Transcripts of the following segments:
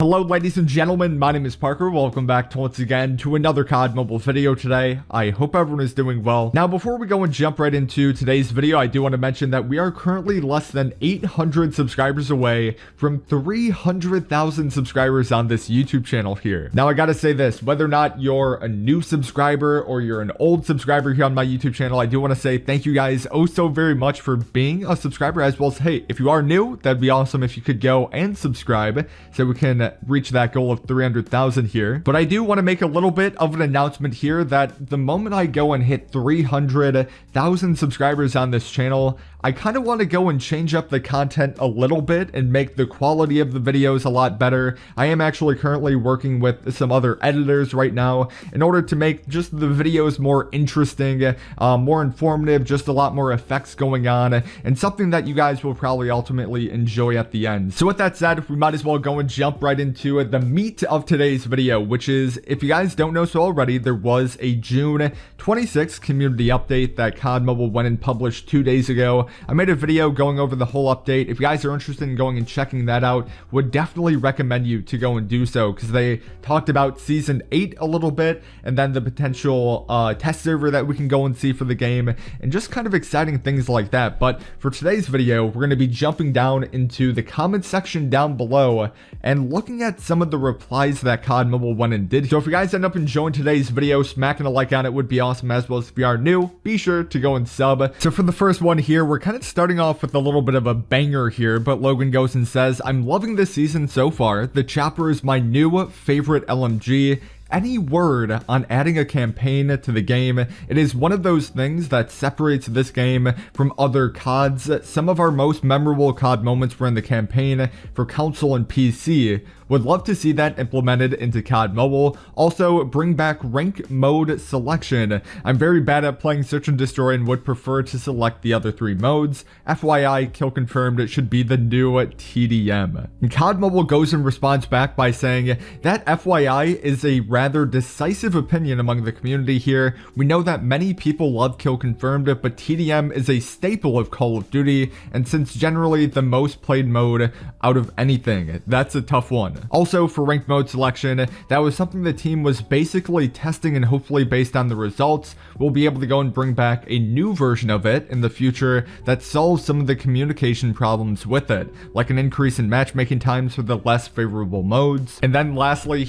Hello ladies and gentlemen, my name is Parker. Welcome back once again to another COD Mobile video today. I hope everyone is doing well. Now before we go and jump right into today's video, I do want to mention that we are currently less than 800 subscribers away from 300,000 subscribers on this YouTube channel here. Now I gotta say this, whether or not you're a new subscriber or you're an old subscriber here on my YouTube channel, I do want to say thank you guys oh so very much for being a subscriber, as well as, hey, if you are new, that'd be awesome if you could go and subscribe so we can reach that goal of 300,000 here. But I do want to make a little bit of an announcement here that the moment I go and hit 300,000 subscribers on this channel, I kind of want to go and change up the content a little bit and make the quality of the videos a lot better. I am actually currently working with some other editors right now in order to make just the videos more interesting, more informative, just a lot more effects going on, and something that you guys will probably ultimately enjoy at the end. So with that said, we might as well go and jump right into the meat of today's video, which is, if you guys don't know so already, there was a June 26th community update that COD Mobile went and published 2 days ago. I made a video going over the whole update. If you guys are interested in going and checking that out, would definitely recommend you to go and do so, because they talked about Season 8 a little bit, and then the potential test server that we can go and see for the game, and just kind of exciting things like that. But for today's video, we're going to be jumping down into the comment section down below and looking at some of the replies that COD Mobile went and did. So if you guys end up enjoying today's video, smacking a like on it would be awesome, as well as if you are new, be sure to go and sub. So for the first one here, we're kind of starting off with a little bit of a banger here, but Logan goes and says, "I'm loving this season so far. The chopper is my new favorite LMG. Any word on adding a campaign to the game? It is one of those things that separates this game from other CODs. Some of our most memorable COD moments were in the campaign for console and PC. Would love to see that implemented into COD Mobile. Also, bring back rank mode selection. I'm very bad at playing search and destroy and would prefer to select the other 3 modes. FYI, kill confirmed, it should be the new TDM." And COD Mobile goes in response back by saying that FYI is a rather decisive opinion among the community here. We know that many people love kill confirmed, but TDM is a staple of Call of Duty, and since generally the most played mode out of anything, that's a tough one. Also, for ranked mode selection, that was something the team was basically testing, and hopefully based on the results, we'll be able to go and bring back a new version of it in the future that solves some of the communication problems with it, like an increase in matchmaking times for the less favorable modes. And then lastly,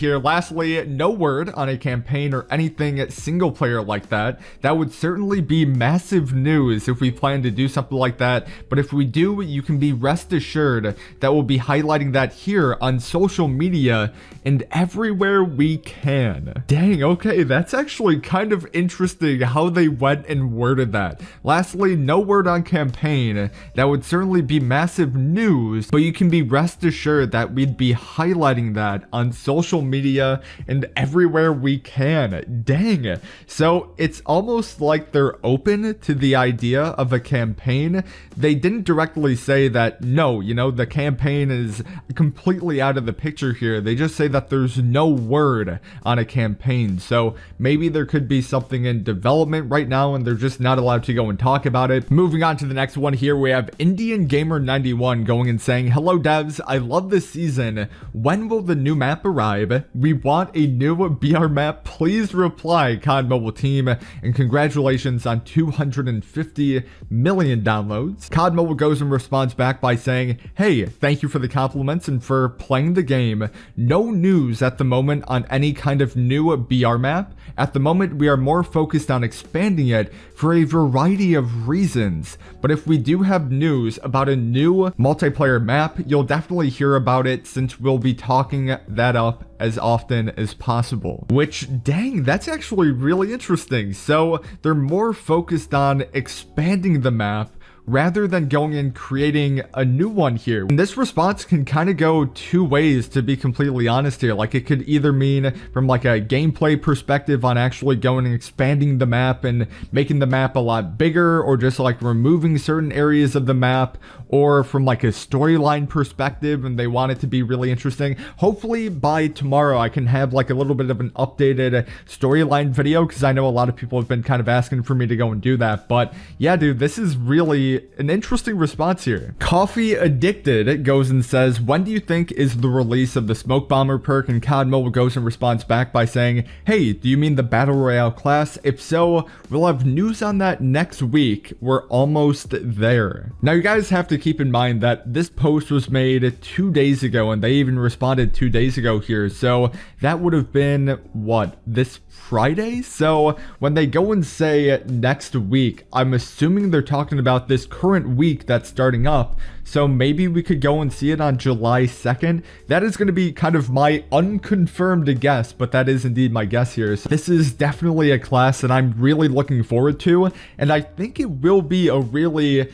no word on a campaign or anything single player like that. That would certainly be massive news if we plan to do something like that, but if we do, you can be rest assured that we'll be highlighting that here on social media and everywhere we can. Dang, okay, that's actually kind of interesting how they went and worded that. Lastly, no word on campaign. That would certainly be massive news, but you can be rest assured that we'd be highlighting that on social media and everywhere we can. Dang. So it's almost like they're open to the idea of a campaign. They didn't directly say that, no, you know, the campaign is completely out of the picture here. They just say that there's no word on a campaign. So maybe there could be something in development right now and they're just not allowed to go and talk about it. Moving on to the next one here, we have Indian Gamer 91 going and saying, "Hello devs, I love this season. When will the new map arrive? We want a new BR map. Please reply, COD Mobile team, and congratulations on 250 million downloads." COD Mobile goes in response back by saying, "Hey, thank you for the compliments and for playing the game. No news at the moment on any kind of new BR map. At the moment, we are more focused on expanding it for a variety of reasons. But if we do have news about a new multiplayer map, you'll definitely hear about it, since we'll be talking that up as often as possible." Which, dang, that's actually really interesting. So they're more focused on expanding the map rather than going and creating a new one here. And this response can kind of go 2 ways, to be completely honest here. Like, it could either mean from like a gameplay perspective on actually going and expanding the map and making the map a lot bigger, or just like removing certain areas of the map, or from like a storyline perspective and they want it to be really interesting. Hopefully by tomorrow I can have like a little bit of an updated storyline video, because I know a lot of people have been kind of asking for me to go and do that. But yeah, dude, this is really actually an interesting response here. Coffee Addicted goes and says, when do you think is the release of the Smoke Bomber perk? And COD Mobile goes and responds back by saying, hey, do you mean the Battle Royale class? If so, we'll have news on that next week. We're almost there. Now, you guys have to keep in mind that this post was made 2 days ago, and they even responded 2 days ago here. So that would have been, what, this Friday? So when they go and say next week, I'm assuming they're talking about this current week that's starting up. So maybe we could go and see it on July 2nd. That is going to be kind of my unconfirmed guess, but that is indeed my guess here. So this is definitely a class that I'm really looking forward to, and I think it will be a really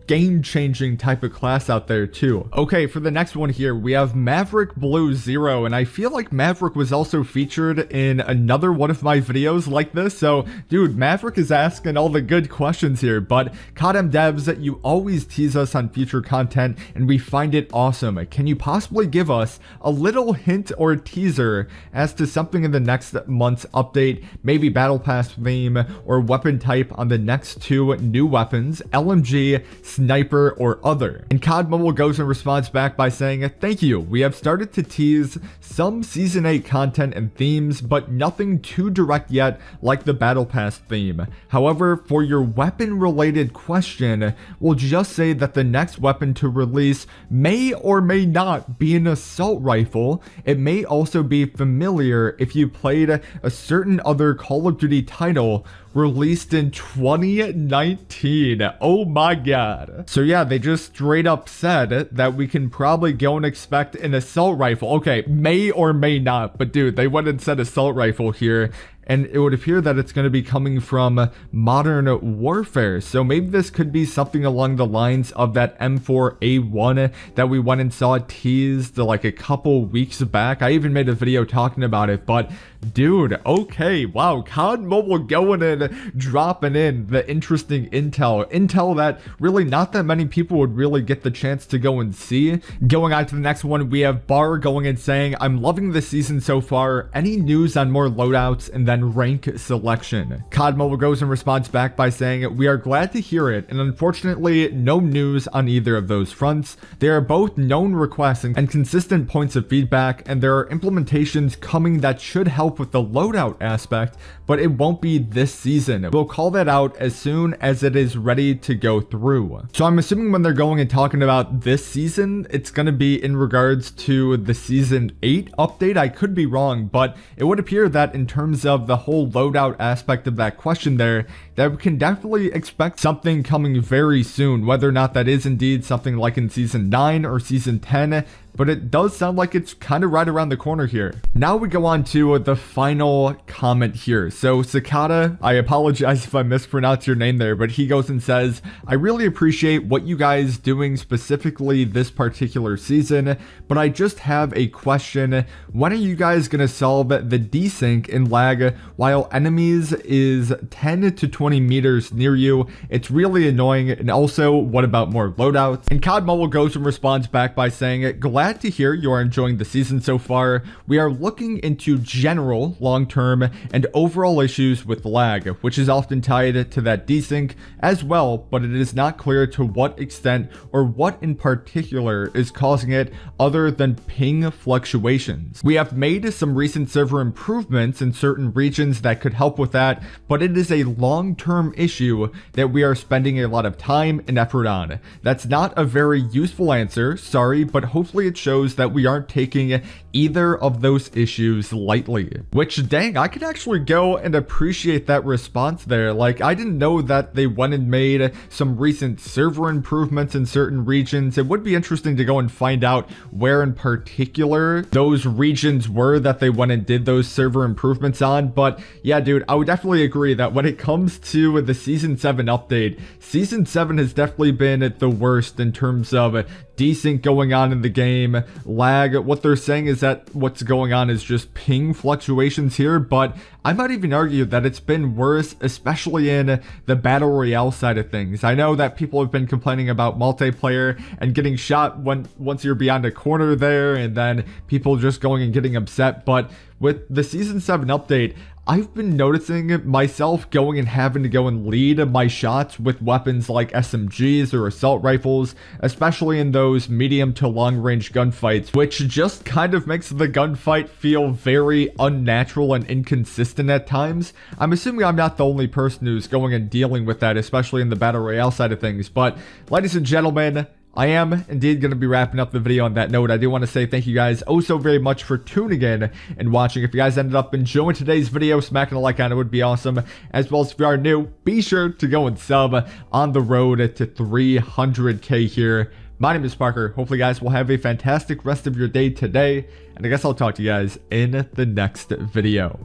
game-changing type of class out there too. Okay, for the next one here, we have Maverick Blue Zero, and I feel like Maverick was also featured in another one of my videos like this. So, dude, Maverick is asking all the good questions here, but CODM devs, you always tease us on future content, and we find it awesome. Can you possibly give us a little hint or teaser as to something in the next month's update, maybe Battle Pass theme or weapon type on the next 2 new weapons, LMG, sniper, or other? And COD Mobile goes and responds back by saying, thank you, we have started to tease some season 8 content and themes, but nothing too direct yet like the Battle Pass theme. However, for your weapon related question, we'll just say that the next weapon to release may or may not be an assault rifle. It may also be familiar if you played a certain other Call of Duty title released in 2019. Oh my god. So yeah, they just straight up said that we can probably go and expect an assault rifle. Okay, may or may not, but dude, they went and said assault rifle here. And it would appear that it's going to be coming from Modern Warfare. So maybe this could be something along the lines of that M4A1 that we went and saw teased like a couple weeks back. I even made a video talking about it, but dude, okay, wow, COD Mobile going and dropping in the interesting intel that really not that many people would really get the chance to go and see. Going on to the next one, we have Bar going and saying, I'm loving this season so far. Any news on more loadouts and then rank selection? COD Mobile goes and responds back by saying, we are glad to hear it, and unfortunately no news on either of those fronts. They are both known requests and consistent points of feedback, and there are implementations coming that should help with the loadout aspect, but it won't be this season. We'll call that out as soon as it is ready to go through. So I'm assuming when they're going and talking about this season, it's going to be in regards to the season 8 update. I could be wrong, but it would appear that in terms of the whole loadout aspect of that question there, that we can definitely expect something coming very soon, whether or not that is indeed something like in season 9 or season 10. But it does sound like it's kind of right around the corner here. Now we go on to the final comment here. So Sakata, I apologize if I mispronounced your name there, but he goes and says, I really appreciate what you guys doing specifically this particular season, but I just have a question. When are you guys going to solve the desync and lag while enemies is 10 to 20 meters near you? It's really annoying. And also, what about more loadouts? And COD Mobile goes and responds back by saying, glad to hear you are enjoying the season so far. We are looking into general, long-term, and overall issues with lag, which is often tied to that desync as well, but it is not clear to what extent or what in particular is causing it other than ping fluctuations. We have made some recent server improvements in certain regions that could help with that, but it is a long-term issue that we are spending a lot of time and effort on. That's not a very useful answer, sorry, but hopefully it shows that we aren't taking either of those issues lightly. Which, dang, I could actually go and appreciate that response there. Like, I didn't know that they went and made some recent server improvements in certain regions. It would be interesting to go and find out where in particular those regions were that they went and did those server improvements on. But yeah, dude, I would definitely agree that when it comes to the Season 7 update, Season 7 has definitely been the worst in terms of desync going on in the game, lag. What they're saying is that what's going on is just ping fluctuations here, but I might even argue that it's been worse, especially in the Battle Royale side of things. I know that people have been complaining about multiplayer and getting shot once you're beyond a corner there, and then people just going and getting upset, but with the Season 7 update, I've been noticing myself going and having to go and lead my shots with weapons like SMGs or assault rifles, especially in those medium to long range gunfights, which just kind of makes the gunfight feel very unnatural and inconsistent at times. I'm assuming I'm not the only person who's going and dealing with that, especially in the Battle Royale side of things, but ladies and gentlemen, I am indeed going to be wrapping up the video on that note. I do want to say thank you guys oh so very much for tuning in and watching. If you guys ended up enjoying today's video, smacking a like on it would be awesome. As well as if you are new, be sure to go and sub on the road to 300k here. My name is Parker. Hopefully guys will have a fantastic rest of your day today. And I guess I'll talk to you guys in the next video.